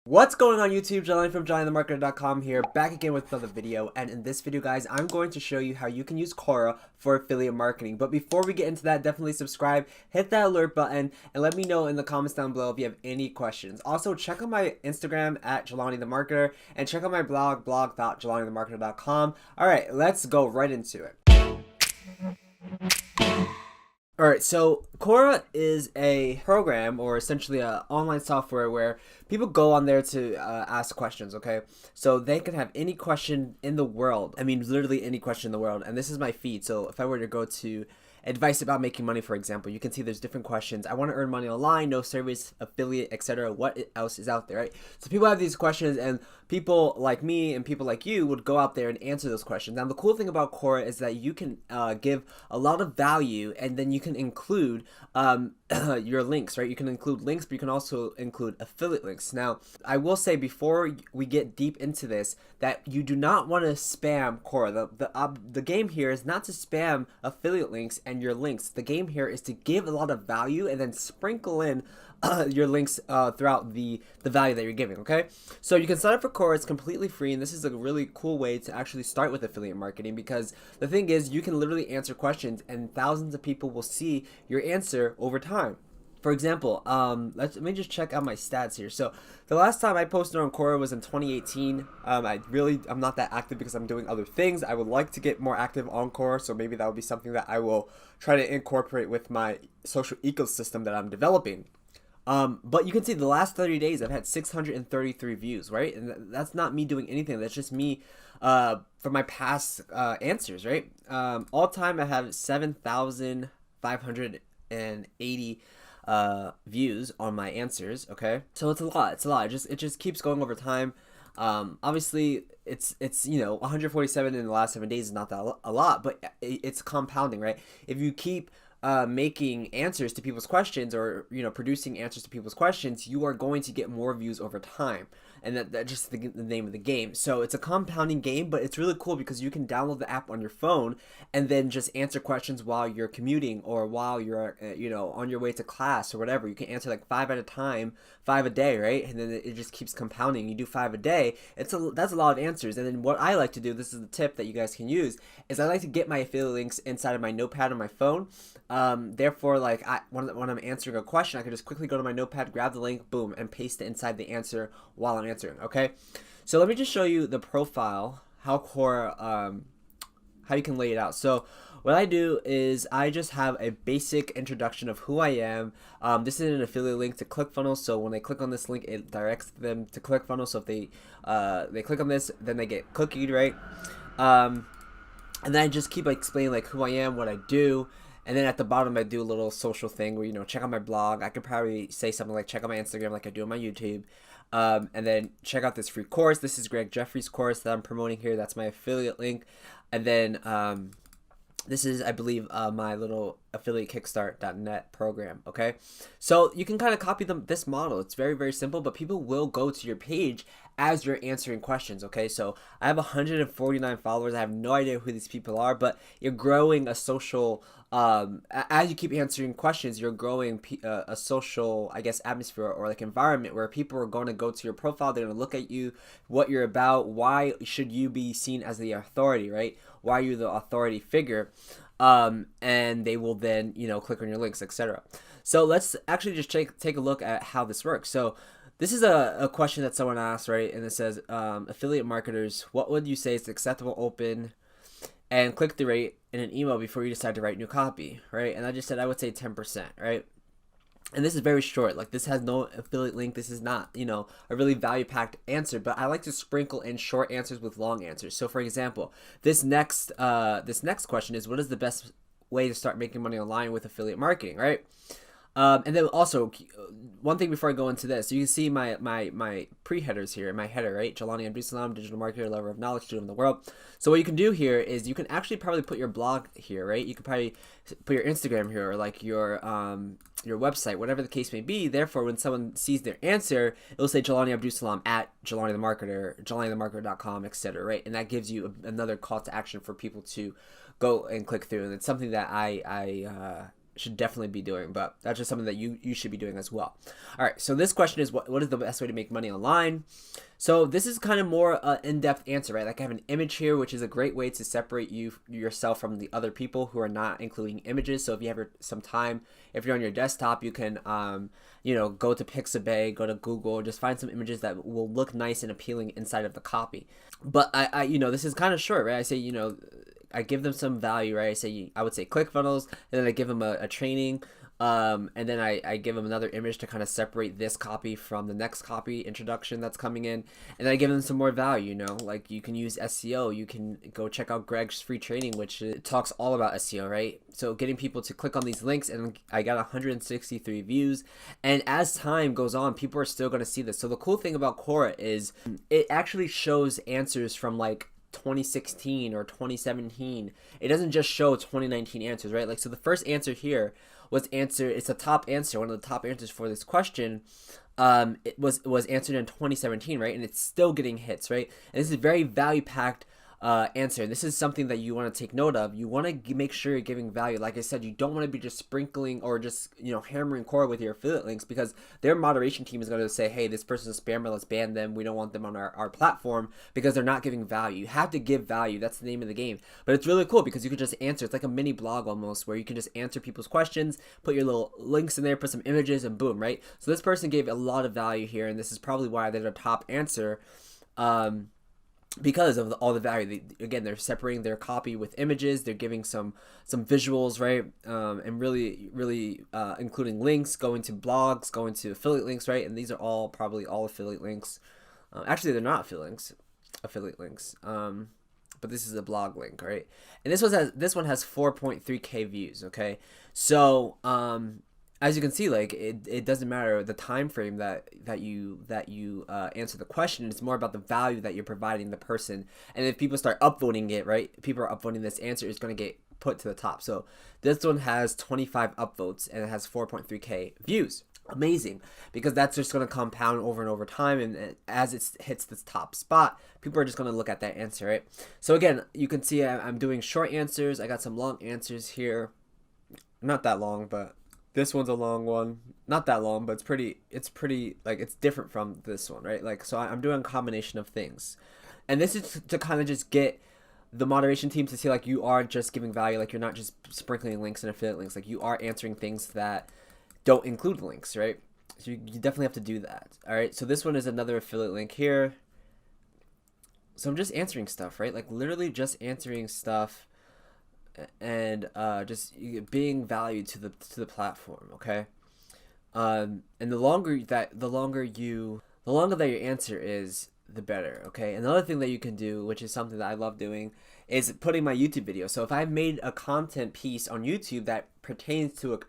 What's going on YouTube? Jelani from JelaniTheMarketer.com here, back again with another video. And in this video, guys, I'm going to show you how you can use Quora for affiliate marketing. But before we get into that, definitely subscribe, hit that alert button, and let me know in the comments down below if you have any questions. Also, check out my Instagram at JelaniTheMarketer, and check out my blog.JelaniTheMarketer.com. Alright, let's go right into it. Alright, so Quora is a program, or essentially an online software where people go on there to ask questions, okay? So they can have any question in the world. I mean, literally any question in the world. And this is my feed. So if I were to go to advice about making money, for example, you can see there's different questions. I want to earn money online, no service, affiliate, etc. What else is out there, right? So people have these questions, and people like me and people like you would go out there and answer those questions. Now, the cool thing about Quora is that you can give a lot of value, and then you can include your links, right? You can include links, but you can also include affiliate links. Now, I will say before we get deep into this that you do not want to spam Quora. The game here is not to spam affiliate links and your links. The game here is to give a lot of value and then sprinkle in your links throughout the value that you're giving, okay? So you can sign up for Quora. It's completely free, and this is a really cool way to actually start with affiliate marketing, because the thing is, you can literally answer questions and thousands of people will see your answer over time. For example, let me just check out my stats here. So the last time I posted on Quora was in 2018. I'm not that active because I'm doing other things. I would like to get more active on Quora, so maybe that would be something that I will try to incorporate with my social ecosystem that I'm developing. But you can see the last 30 days I've had 633 views, right? And that's not me doing anything. That's just me for my past answers, right? All time I have 7,580 views on my answers, okay? So it's a lot. It's a lot. It just keeps going over time. Obviously it's 147 in the last 7 days is not that a lot, but it's compounding, right? If you keep making answers to people's questions, or producing answers to people's questions, you are going to get more views over time, and that's just the name of the game. So it's a compounding game, but it's really cool because you can download the app on your phone and then just answer questions while you're commuting, or while you're on your way to class or whatever. You can answer like 5 at a time, 5 a day, right? And then it just keeps compounding. You do 5 a day. That's a lot of answers. And then what I like to do, this is the tip that you guys can use, is I like to get my affiliate links inside of my notepad on my phone. Therefore, like when I'm answering a question, I can just quickly go to my notepad, grab the link, boom, and paste it inside the answer while I'm answering. Okay, so let me just show you the profile, how Quora, how you can lay it out. So what I do is I just have a basic introduction of who I am. This is an affiliate link to ClickFunnels, so when they click on this link, it directs them to ClickFunnels. So if they click on this, then they get cookied, right? And then I just keep explaining like who I am, what I do. And then at the bottom, I do a little social thing where, check out my blog. I could probably say something like check out my Instagram like I do on my YouTube. And then check out this free course. This is Greg Jeffrey's course that I'm promoting here. That's my affiliate link. And then this is, I believe, my little affiliate kickstart.net program, okay? So you can kind of copy this model. It's very, very simple, but people will go to your page as you're answering questions, okay? So I have 149 followers. I have no idea who these people are, but you're growing a social, as you keep answering questions, you're growing a social, I guess, atmosphere or like environment where people are going to go to your profile. They're going to look at you, what you're about, why should you be seen as the authority, right? Why are you the authority figure? And they will then, click on your links, etc. So let's actually just take a look at how this works. So this is a question that someone asked, right? And it says, affiliate marketers, what would you say is acceptable open and click the rate in an email before you decide to write new copy, right? And I just said I would say 10%, right? And this is very short. Like, this has no affiliate link. This is not, a really value-packed answer. But I like to sprinkle in short answers with long answers. So, for example, this next question is, what is the best way to start making money online with affiliate marketing, right? And then also, one thing before I go into this, you can see my pre-headers here, my header, right? Jelani Abdul-Salam, digital marketer, lover of knowledge, student of the world. So what you can do here is you can actually probably put your blog here, right? You could probably put your Instagram here, or like your website, whatever the case may be. Therefore, when someone sees their answer, it'll say Jelani Abdul-Salam at Jelani the Marketer, JelaniTheMarketer.com, etc., right? And that gives you another call to action for people to go and click through. And it's something that I should definitely be doing, but that's just something that you should be doing as well. All right, so this question is what is the best way to make money online? So this is kind of more in-depth answer, right? Like I have an image here, which is a great way to separate yourself from the other people who are not including images. So if you have some time, if you're on your desktop, you can go to Pixabay, go to Google, just find some images that will look nice and appealing inside of the copy. But I this is kind of short, right? I say, I give them some value, right? I would say ClickFunnels, and then I give them a training, and then I give them another image to kind of separate this copy from the next copy introduction that's coming in, and then I give them some more value, like you can use SEO, you can go check out Greg's free training, which talks all about SEO, right? So getting people to click on these links, and I got 163 views, and as time goes on, people are still going to see this. So the cool thing about Quora is it actually shows answers from like 2016 or 2017. It doesn't just show 2019 answers, right? Like, so the first answer here it's a top answer, one of the top answers for this question. It was answered in 2017, right? And it's still getting hits, right? And this is very value packed answer. This is something that you want to take note of. You want to make sure you're giving value. Like I said, you don't want to be just sprinkling or just hammering Quora with your affiliate links, because their moderation team is going to say, hey, this person's a spammer, let's ban them, we don't want them on our platform, because they're not giving value. You have to give value. That's the name of the game. But it's really cool because you can just answer. It's like a mini blog almost, where you can just answer people's questions, put your little links in there, put some images, and boom, right? So this person gave a lot of value here, and this is probably why they're the top answer. Because of all the value. They're separating their copy with images, they're giving some visuals, right? And really including links, going to blogs, going to affiliate links, right? And these are probably all affiliate links. Actually, they're not affiliate links. But this is a blog link, right? And this one has 4.3K views, okay? So as you can see, like it doesn't matter the time frame that you answer the question. It's more about the value that you're providing the person. And if people start upvoting it, right? People are upvoting this answer, it's going to get put to the top. So this one has 25 upvotes and it has 4.3K views. Amazing, because that's just going to compound over and over time, and as it hits this top spot, people are just going to look at that answer, right? So again, you can see I'm doing short answers. I got some long answers here. Not that long, but this one's a long one. Not that long, but it's pretty like it's different from this one, right? Like, so I'm doing a combination of things. And this is to kind of just get the moderation team to see like you are just giving value, like you're not just sprinkling links and affiliate links, like you are answering things that don't include links, right? So you definitely have to do that. All right, so this one is another affiliate link here. So I'm just answering stuff, right? Like literally just answering stuff and just being valued to the platform, okay? And the longer that your answer is, the better, okay? Another thing that you can do, which is something that I love doing, is putting my YouTube video. So if I've made a content piece on YouTube that pertains to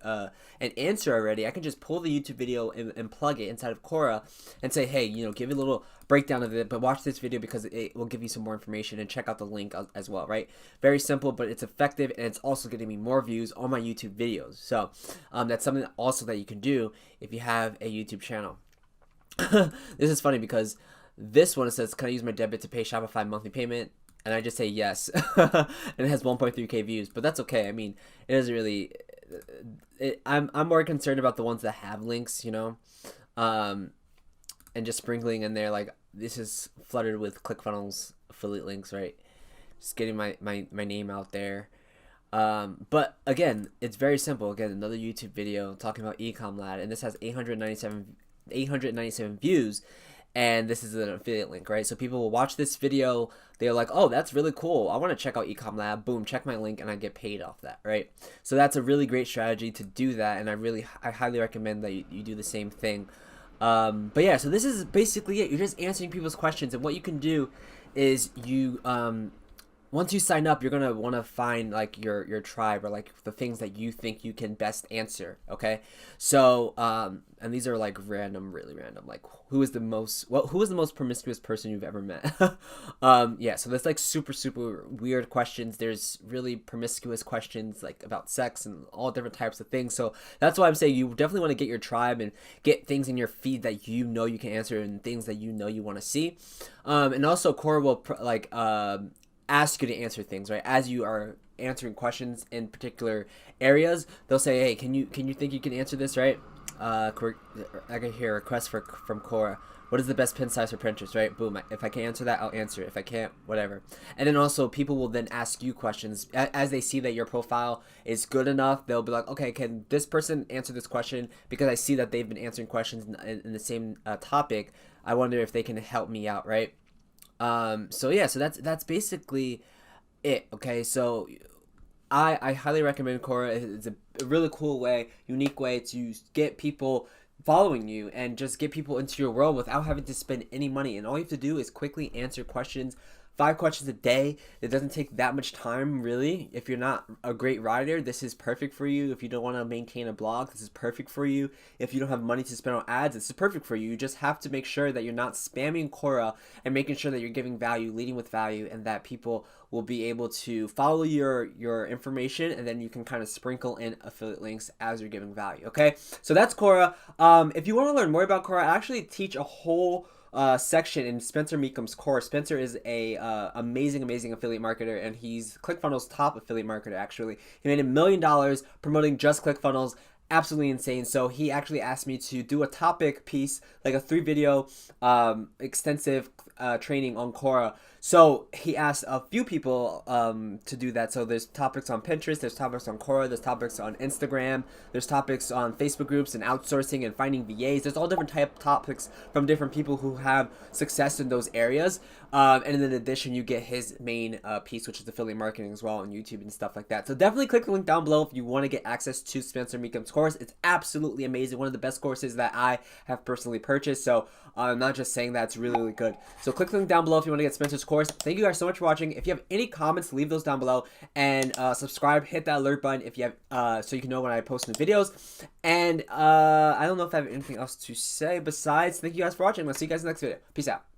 an answer already, I can just pull the YouTube video and plug it inside of Quora and say, hey, give you a little breakdown of it, but watch this video because it will give you some more information, and check out the link as well, right? Very simple, but it's effective, and it's also getting me more views on my YouTube videos. So that's something also that you can do if you have a YouTube channel. This is funny because this one, it says, can I use my debit to pay Shopify monthly payment? And I just say yes. And it has 1.3K views, but that's okay. I mean, it doesn't really, I'm more concerned about the ones that have links, and just sprinkling in there, like this is flooded with ClickFunnels affiliate links, right? Just getting my name out there. But again, it's very simple. Again, another YouTube video talking about Ecom Lad, and this has 897 views. And this is an affiliate link, right? So people will watch this video, they're like, oh, that's really cool, I want to check out Ecom Lab, boom, check my link, and I get paid off that, right? So that's a really great strategy to do that, and I highly recommend that you do the same thing. But yeah, so this is basically it. You're just answering people's questions, and what you can do is you once you sign up, you're gonna want to find like your tribe, or like the things that you think you can best answer, okay? So and these are like really random, like who is the most promiscuous person you've ever met? Yeah, so there's like super weird questions. There's really promiscuous questions like about sex and all different types of things. So that's why I'm saying you definitely want to get your tribe and get things in your feed that you can answer, and things that you want to see. And also Quora will ask you to answer things, right? As you are answering questions in particular areas, they'll say, hey, can you think you can answer this, right? I can hear a request from Quora. What is the best pin size for printers, right? Boom. If I can answer that, I'll answer it. If I can't, whatever. And then also people will then ask you questions. As they see that your profile is good enough, they'll be like, okay, can this person answer this question? Because I see that they've been answering questions in the same topic. I wonder if they can help me out, right? So yeah, so that's basically it. Okay, so I highly recommend Quora. It's a really cool way, unique way to get people following you and just get people into your world without having to spend any money. And all you have to do is quickly answer questions. 5 questions a day. It doesn't take that much time, really. If you're not a great writer, this is perfect for you. If you don't want to maintain a blog, this is perfect for you. If you don't have money to spend on ads, this is perfect for you. You just have to make sure that you're not spamming Quora and making sure that you're giving value, leading with value, and that people will be able to follow your information, and then you can kind of sprinkle in affiliate links as you're giving value. Okay, so that's Quora. If you want to learn more about Quora, I actually teach a whole section in Spencer Meekum's course. Spencer is a amazing affiliate marketer, and he's ClickFunnels' top affiliate marketer. Actually, he made $1 million promoting just ClickFunnels. Absolutely insane. So he actually asked me to do a topic piece, like a 3-video extensive training on Quora. So he asked a few people to do that. So there's topics on Pinterest, there's topics on Quora, there's topics on Instagram, there's topics on Facebook groups and outsourcing and finding VAs. There's all different type topics from different people who have success in those areas. And in addition, you get his main piece, which is affiliate marketing as well on YouTube and stuff like that. So definitely click the link down below if you want to get access to Spencer Meekum's course. It's absolutely amazing. One of the best courses that I have personally purchased. So I'm not just saying that, it's really good. So click the link down below if you want to get Spencer's course. Thank you guys so much for watching. If you have any comments, leave those down below, and subscribe, hit that alert button if you have so you can know when I post new videos. And I don't know if I have anything else to say besides thank you guys for watching. I'll see you guys in the next video. Peace out.